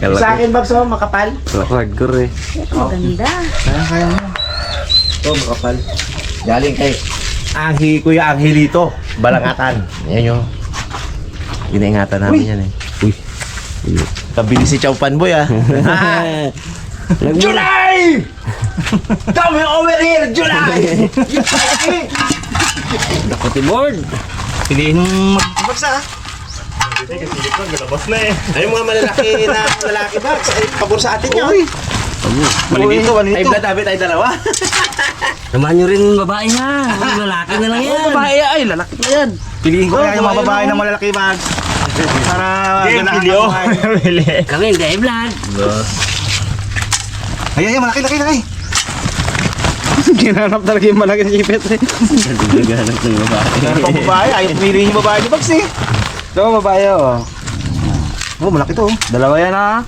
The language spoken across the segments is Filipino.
Sa akin, Bags, oh, makapal. Hardcore eh. Maganda. Kaya mo. Oh, makapal. Galing kay Kuya Angelito, Balangatan. Yan yung inaingatan namin yan eh. Uy. Kabili si Chow Panboy ah. July! Come over here, July! Dakote board. Piliin ng Bags ah. Ay, mga malalaki na lalaki Bags. Ay, pabor sa atin yan. Malilito. Ay, blood habit ay dalawa. Samahan nyo rin yung babae na. Lalaki na lang yan. Babae ay, lalaki na yan. Piliin ko kaya yung mga babae ng malalaki Bags. Para ganahan na kumain. Kami hindi ay vlog. Ay, malaki. Ginanap talaga yung malaki na sipit eh. Nagaghanap ng babae. Meron pang babae, ayaw pumili yung babae ni Bags eh. Ito babae oh. Oh, malaki to. Dalawa yan ah.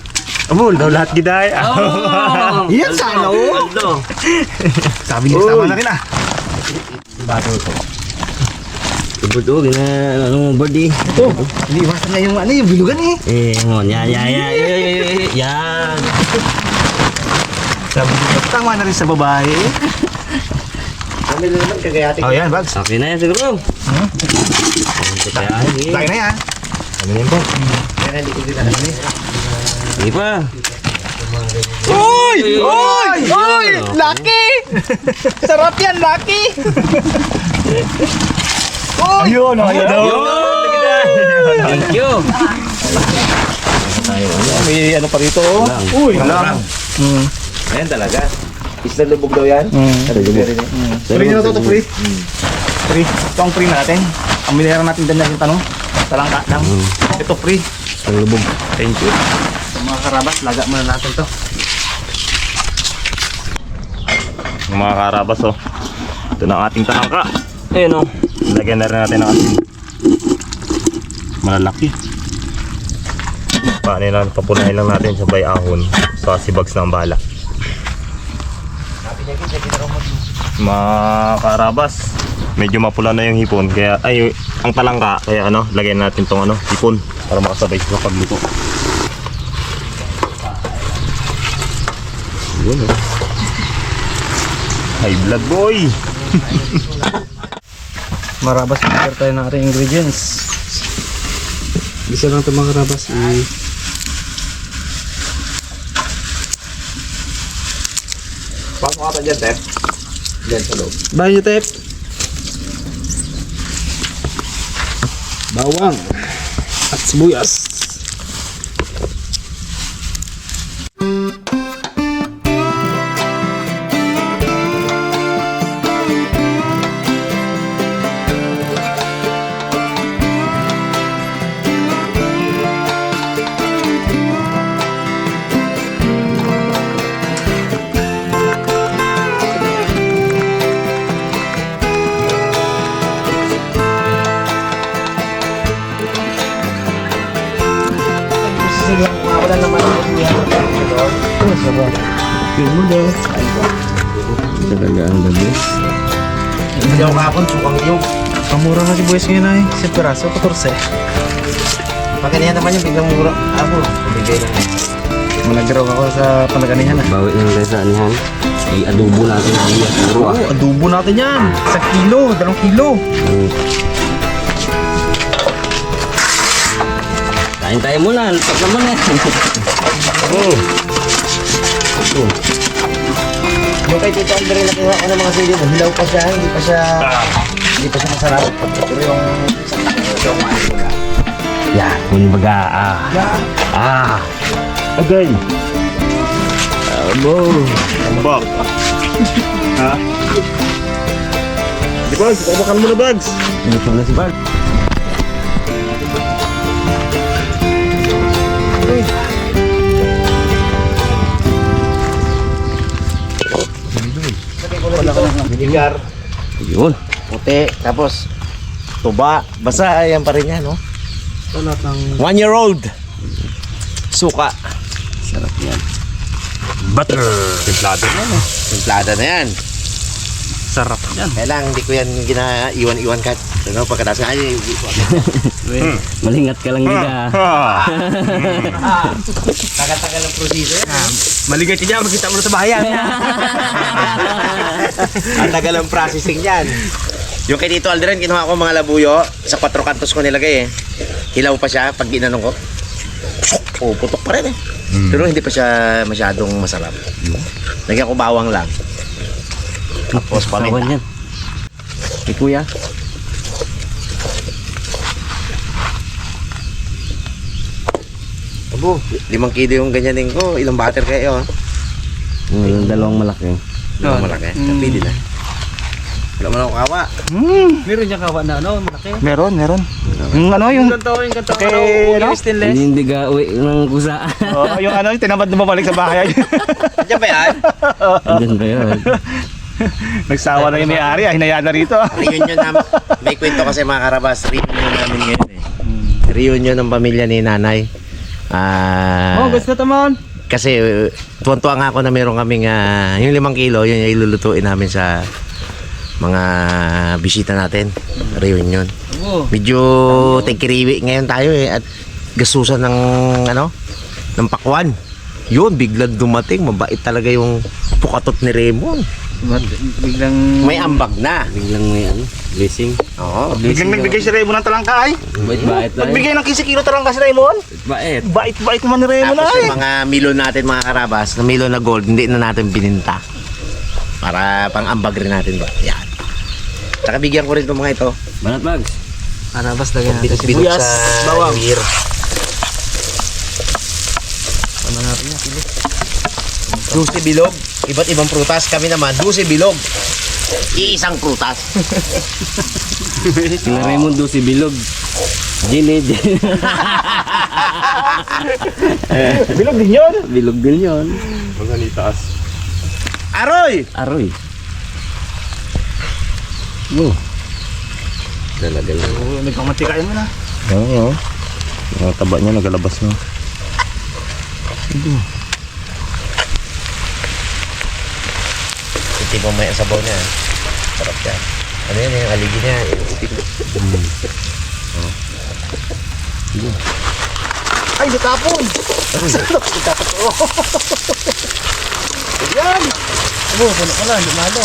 Abol, daw lahat giday. Oh! Yan sana oh. Aldo. Sabi niya sama na rin ah. Bato ito. Ibod o, ano mo bird eh. Ito, hindi iwasan na yung yung bilugan eh. Ngon, yan. Sabi niya, tama na rin sa babae. Kami na naman kagayatin. Oh, yan, Bags. Okay na yan siguro. Laki na yan. Ano yan, Bags? Kaya hindi ko din alam eh. Hindi pa. Uy! Lucky! Sarap yan, Lucky! Ayun. Thank you. May ano pa rito oh. Uy, lang. Ayan talaga. Isla lubog daw yan. Lubog rin eh. Free na to, free. Free. Ito ang free natin. Ang binayar natin din natin tanong. Talangka lang. Ito free. Ang lubog. Thank you. Sa mga karabas, laga muna natin to. Mga karabas oh. Ito na ang ating talangka. Ayun o. Lagyan na rin natin ng asin. Malalaki. Paano lang, papunahin lang natin sa bayahon. Sa sibags ng bala. Mga karabas, medyo mapula na yung hipon. Kaya, ay, ang talangka. Kaya ano, lagyan natin tong ano, hipon. Para makasabay sa pagluto. Yun oh. High blood boy. Marabas, prepare tayo ng ating ingredients. Isa lang ito mga karabas. Pasok ka dyan, Tep. Dyan sa loob. Bahay nyo, Tep. Bawang. At sibuyas. Wala naman yung Yun mo daw. Talaga ang gabi. hindi ako kapon, sukang yung. Pamura na sibuyas ngayon ay. Sa piraso, 14. Pagkanihan naman yung biglang mura. Ako, bigay lang. Managaraw ako sa panaganihan ah. Bawi lang tayo sa anihan. I-adobo natin ang iya. Puro ah. Oh, adobo natin yan. Sa kilo, 2 kilo. Kain tayo muna. Lutok naman eh. Yung kay Tito Andre na kinuha ko ng mga sili, hilaw pa siya, hindi pa siya masarap. Pero yung Yan. Kumbaga agay. Abo. Tambak. Ha? Di ba? Kumakan mo na, Bags. Lutok na si Bart. Vinegar, Yun. puti, tapos tuba. Basta ayan pa rin yan, no? Ito lahat ng 1-year-old. Suka. Sarap yan. Butter. Templado na yan, Templada na yan. Sarap yan. Kaya lang, hindi ko yan ginaiwan-iwan kahit ano, pagkatapos nga ay Malingat ka lang nila. tagal-tagal ang proseso yan. Maligay ka dyan, magkita mo na sa bahayan. Ang tagal ang processing yan. Yung kay Tito Aldrin, kinuha ko mga labuyo. Sa 4 kantos ko nilagay eh. Hilaw pa siya pag ginanong ko. Oh, putok pa rin eh. Pero hindi pa siya masyadong masarap. Lagyan ko bawang lang. Tapos Kawan paminta. yan. Kay kuya. Abo, 5 kilo yung ganyanin ko. Ilang butter kayo? Yung dalawang malaki. Ilang malaki. Pili na. Wala mo na ako kawa. Meron niya kawa na ano, malaki. Meron. Yung ano, yung... Yung ganito, Okay, ano? stainless. Hindi ka uwi ng kusa. Oh, yung ano, yung tinamad na mabalik sa bahay. Andiyan ba yan? Andun ba yun? Nagsawa na yung may-ari, hinayaan na rito. Reunion namin. May kwento kasi mga karabas. Reunion namin ngayon eh. Reunion ng pamilya ni nanay. Oh, gusto naman. Kasi tuwan-tuwa nga ako na meron kaming yung 5 kilo, yun yung ilulutuin namin sa mga bisita natin. Reunion. Oh. Medyo tagkiriwi ngayon tayo eh at gasusan ng ano ng pakwan. Yun, biglang dumating, mabait talaga yung pukatot ni Raymond. Biglang May ambag na. Biglang may ano, blessing. Oo. Biglang nagbigay si Raymond ng talangkay. Bait-bait lang. Nagbigay ng 15 kilo talangka si Raymond. Bait. Bait naman ni Raymond Tapos ay. yung mga milon natin mga karabas, na milon na gold, hindi na natin bininta. Para pang ambag rin natin ba? Yan. Saka bigyan ko rin itong mga ito. Banat bags. Karabas lagyan natin si Binok sibuyas, sa bawang. year. Ano natin yan, sili. Dulce bilog. Iba't ibang prutas. Kami naman, dulce bilog. Iisang prutas. Sila Raymond do si Bilog. Gini. Bilog din yun. Bilog din yun. Aroy! Aroy. Oh. Talaga lang. Oh, nagpamantika yun na. Oo. Ang taba niya nagalabas na. Hindi mo may sabaw niya. Sarap yan. Ano yan yung aligi niya? Ay, natapon. Yan. Oh, puno ka lang, hindi malo.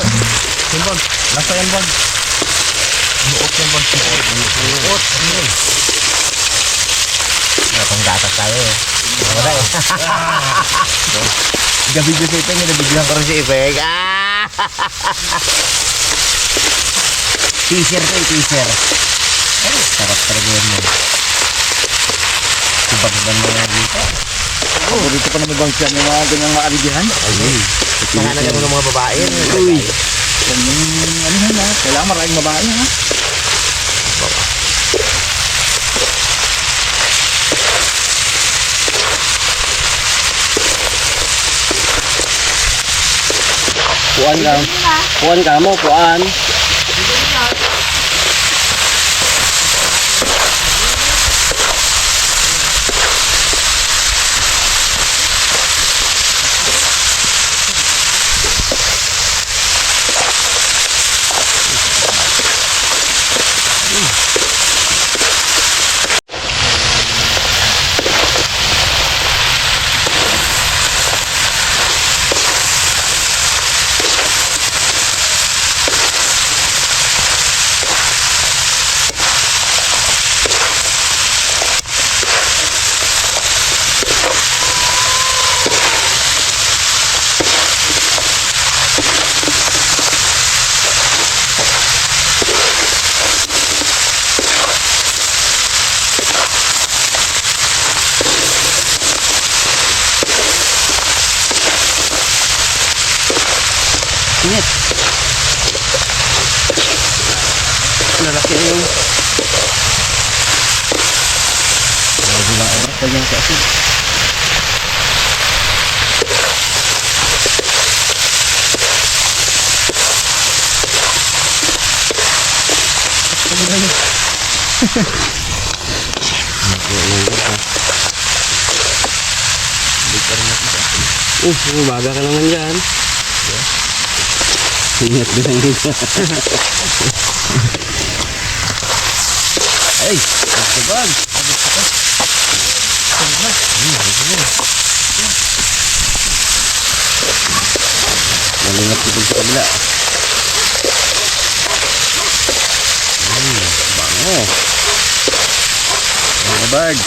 Yung bag, lasa yung bag. Nuot yung bag, nuot. Pang gatas tayo eh. Wala eh. Gabi-gabi sa ito, nabigyan Parang si Ipeg. Teaser ko eh, teaser. Ay, sarap talaga yan mo. Subag-subag mo na dito. Paborito pa naman bang siya ng mga ganyang maaligihan? Nakanagan mo ng mga babae. Uy. Yan yung ano yan ha. Kailangan maraming babae ha. Puan ka mo, puan. Init. Lalaki na yung... Lagyan sa asin. Baga ka naman dyan. Ingat din ang dito. Ay, sabag. Malingat dito sa kabila. Bango. Mga birds.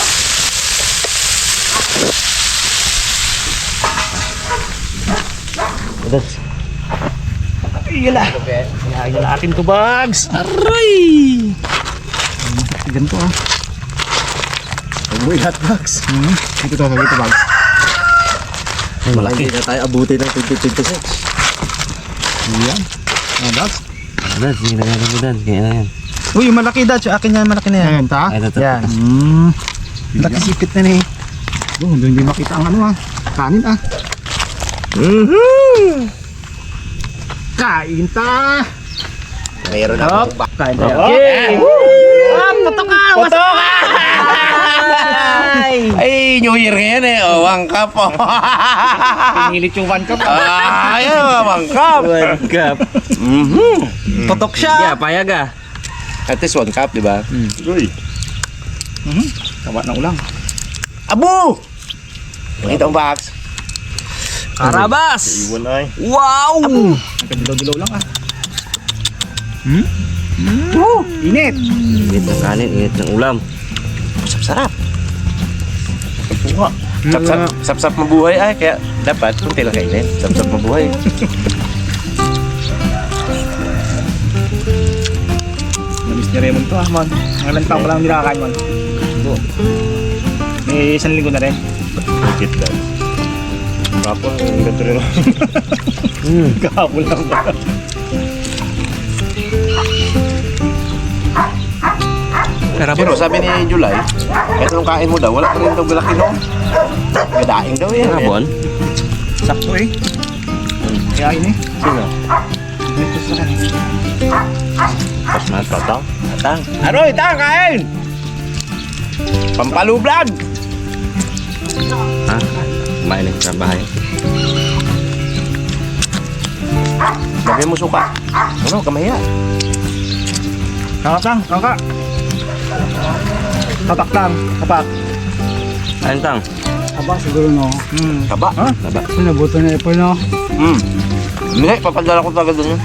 Iyan na. Iyan na atin to, bags. Aray! Ganito ah. Uy, hot box. Dito to, bags. Malaki na tayo abuti ng 2026. Iyan. Bags. Dad, sige na mo dad. Kaya na yan. Uy, yung malaki dad. Akin yan, malaki na yan. Ayan, ta? Ay, ito. Yan. Laki sipit na ni. Oh, hindi makita ang ano ah. Kanin ah. Kain ta! Mayroon akong Kain tayo. Okay! Putok ka! Putok ka! Ay, New Year ngayon eh. Oh, one cup oh. Pinilit yung 1 cup. Ay, one cup. One cup. Putok siya! Yeah, payag ah. At least 1 cup, di ba? Uy. Tawa ng ulang. Abo! Nakita mo box? Karabas! Iwan ay. Wow! Nagkadilaw-dilaw lang ah. Init! Init ng kanin, init ng ulam. Sarap-sarap. Sap-sap mabuhay ay, kaya dapat kunti lang kainin. Sap-sap mabuhay. Namiss ni Raymond to ah, man. Ang ilang taong ko lang hindi nakakain, man. May 1 linggo na rin. Kit lang. Kapon, ang ganito rin. Kahapon lang ba? Pero sabi ni July, kahit anong kain mo daw, wala pa rin daw galaki no. Gadaing daw yan. Hapon? Sakto eh. Kaya ini. Sino? Dito sa kanin. Pas na tatang. Tatang. Aroy, tang, kain! Pampalo vlog! Ha? Kumain ng trabahay. Lagyan mo suka. Ano, kamahiya. Kakak lang, kakak. Kapak lang, kapak. Ayun tang. Aba, siguro no. Taba. Ha? Laba. Pinabuto na ito no. Hindi, papadala ko tagad doon yun.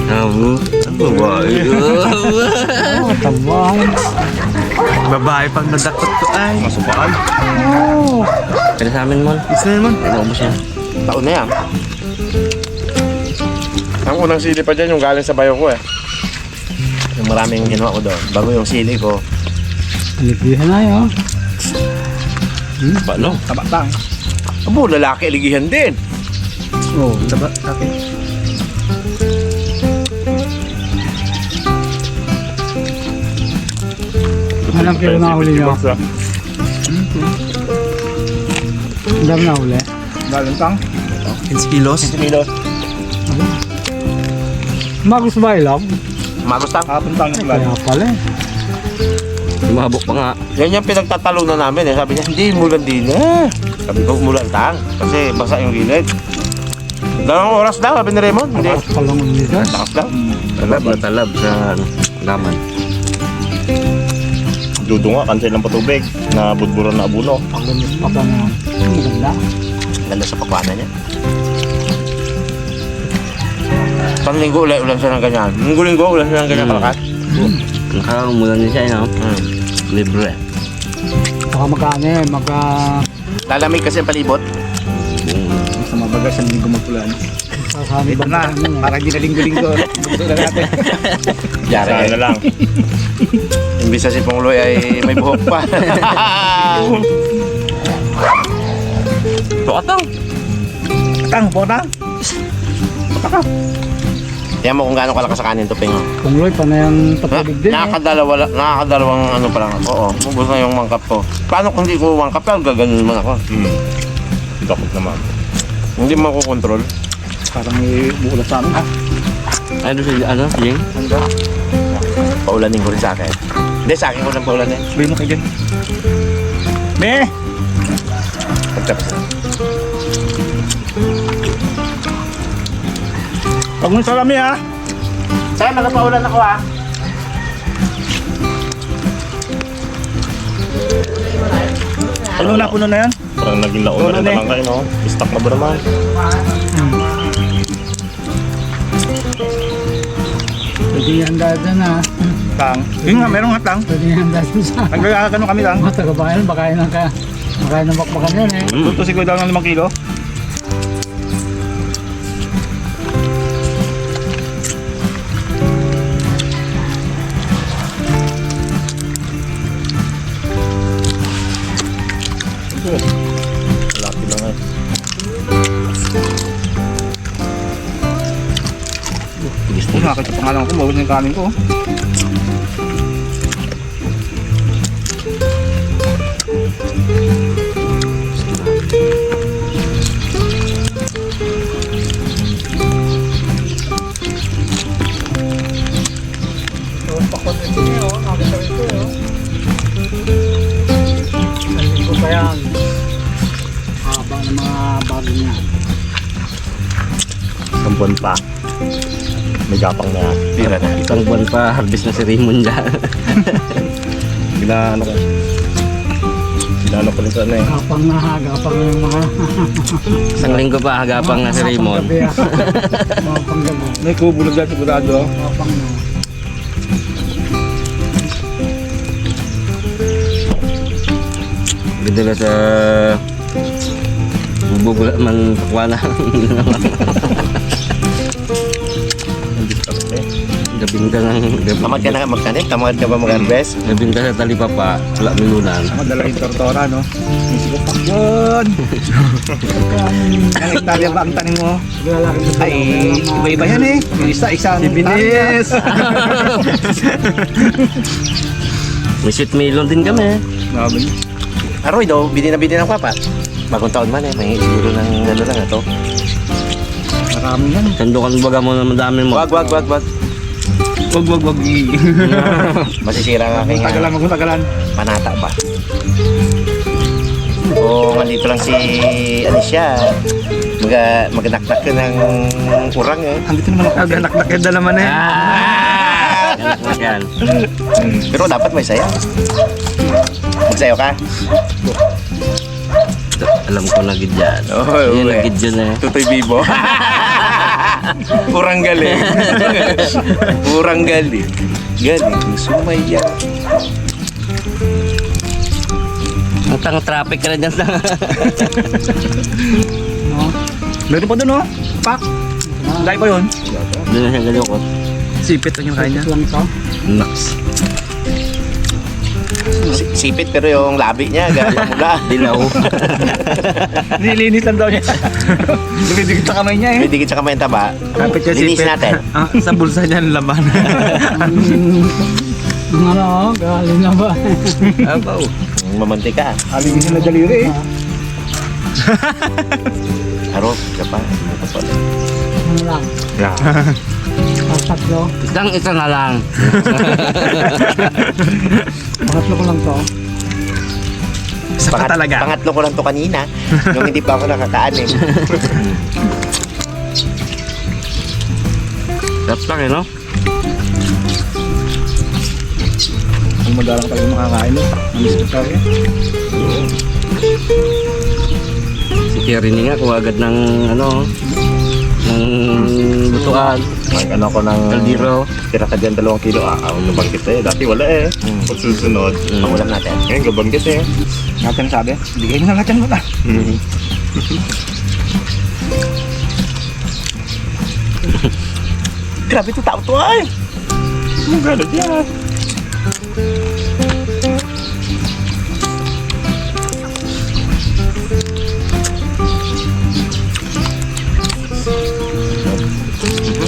Abo. Babae. Oh, tabang. Babae pang nadakot ko ay. Masubaan. Kaya sa amin mon. Isa naman. Naubos yan. Taon na yan. Ang unang sili pa dyan yung galing sa bayo ko eh. Yung maraming ginawa ko doon. Bago yung sili ko. Lipihan na yun. Paano? Tabak lang. Abo, lalaki ligihan din. Oh, tabak. Okay. Anong kilo na huli nyo? Ang dami na huli. Galing tang. 15 kilos. 15 kilos. Magus ba ilam? Magos tang. Hapon tang ng Kaya pala eh. Lumabok pa nga. Yan yung pinagtatalunan namin eh. Sabi niya, hindi, mulan din eh. Sabi ko, mulan tang. Kasi basa yung gilid. 2 oras daw, sabi ni Raymond. Hindi. Takas pa lang ulit yun. Takas daw. Talab na talab sa laman. Dudo nga, cancel lang patubig. Na budburan na abuno. Pagdamis pa ba na? Maganda. Ganda sa pakwana niya. Panlinggo ulan siya ng ganyan. Linggo-linggo ulan siya ng ganyan kalakat. Nakaumulan din siya, no? Libre. Baka magkano eh, magka... Lalamig kasi ang palibot. Sa mabagal sa linggo magpulan. Sasami Ito na, para hindi na linggo-linggo. Gusto na natin. Yari Saan na lang. Imbis na si Pongloy ay may buhok pa. Tukatang. Tang, potang. Tiyan mo kung gaano kalakas sa kanin to, Ping. Pungloy pa na yung patubig din eh. Nakakadalawang ano pa lang ako. Oo, ubos na yung mangkap ko. Paano kung hindi ko mangkap yan, gaganon naman ako. Dakot naman. Hindi mo ko control. Parang may buulas sa amin. Ano si, ano? Ying? Paulanin ko rin sa akin. Hindi, sa akin ko lang paulanin. Sabihin mo kayo dyan. Me! Pagtapos na. Pag mo salami ha. Sa'yo, magpaulan ako ha. Puno na yan. Parang naging laon Puno na rin na na lang kayo, no? Stock na ba naman? Pwede handa dyan ha. Tang. Yun nga, meron nga tang. Pwede handa dyan sa Nagkakano kami lang. mga taga-bayan. Bakain ng bakbakan yan eh. Tuto siguro daw ng 5 kilo. Malaki lang eh. Kung nakakita pangalan ko, mawala yung kanin ko. Sabi ko pa yan. Habang ng mga bago niya. Isang buwan pa. May gapang na yan. Tira na. Isang buwan pa, harvest na si Raymond dyan. Ginaano ko. Ginaano ko rin sa ano eh. Gapang na ha. Gapang na yung mga... Isang linggo pa, hagapang na si Raymond. Mga panggabi. May kubulog dyan sigurado. Gapang na. Bidala sa... Bubugula man pakwana. Gabinda ng... Tamad ka na magkanin? Tamad ka ba mag-harvest? Gabinda sa talipapa, wala minunan. Madala yung tortora, no? May sigupang yun. Ang hektarya ba ang tanim mo? Lalaki na Ay, iba-iba yan eh. Yung isa, isang Binis! May sweet melon din kami. Aroy daw, bili na ng papa. Bagong taon man eh, may siguro ng ano lang ito. Marami yan. Sandukan baga mo na madami mo. Wag. Wag. Masisira ang aking Magtagalan. panata ba? O nandito lang si Alicia. Maganaknak ka ng kurang eh. Andito naman ako. Ganak-naked na naman eh. Yan. Pero dapat may sayaw. Magsayaw ka? Alam ko na gid yan. Oo, Yan uwe. na gid yun eh. Tutoy Bibo. Kurang galing. Kurang galing. Galing. Sumaya. Ang tang traffic ka na dyan sa... Meron pa dun oh. Pak. Dahil pa yun. Doon na siya galukot. Sipit lang yung kain niya. lang ito. Naks. Sipit pero yung labi niya pamula. Dilaw. Nilinis lang daw niya. Dumidikit sa kamay niya eh. May dikit sa kamay ang taba. Kapit siya Linis sipit. natin. Sa bulsa niya ang laman. Ano, galing na ba? Abaw. Mamantika. Alinisin na daliri eh. Aro, isa pa. Ano lang? Ang tatlo. Isa na lang. Pangatlo ko lang to. Isa pa talaga. Pangatlo ko lang to kanina. Nung hindi pa ako nakakaanin. Sarap lang eh no? Kung madalang tayo makakain no. Namiss ko tayo eh. Si Kierin nga kuha agad ng ano ng lutuan. May ano ko ng... Kaldero. Tira ka dyan 2 kilo. Nabanggit eh. Dati wala eh. Pag susunod. Pangulam natin. Ngayon, gabanggit eh. Natin sabi, bigay mo na natin mo na. Grabe ito tao to ay. Ang galit yan.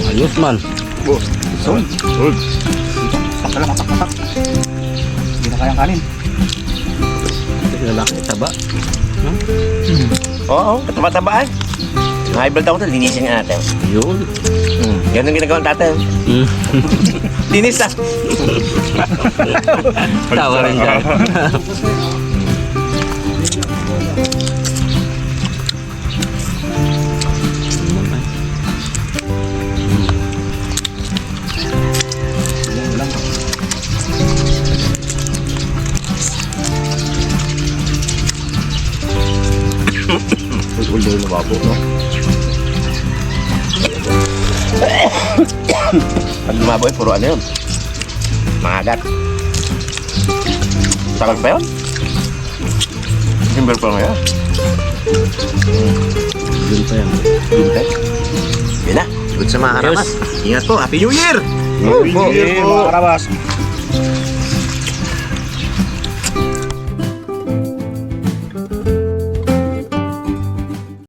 Ayos man. Sol. Good. Tak lang, tak. Hindi na kayang kanin. Lalaki taba. Oo, kataba-tabaan. High blood ako to, linisin nga natin. Yun. Ganun ginagawa natin. Linis ah. Tawa rin dyan. old na yung lumabo, no? Pag lumabo eh, puro ano yun? Mangagat. Tagal pa yun? December pa ngayon. Yun pa yan. Yun pa. Yun na. Good sa mga karamas. Ingat po. Happy New Year! Happy New Year po. Karabas.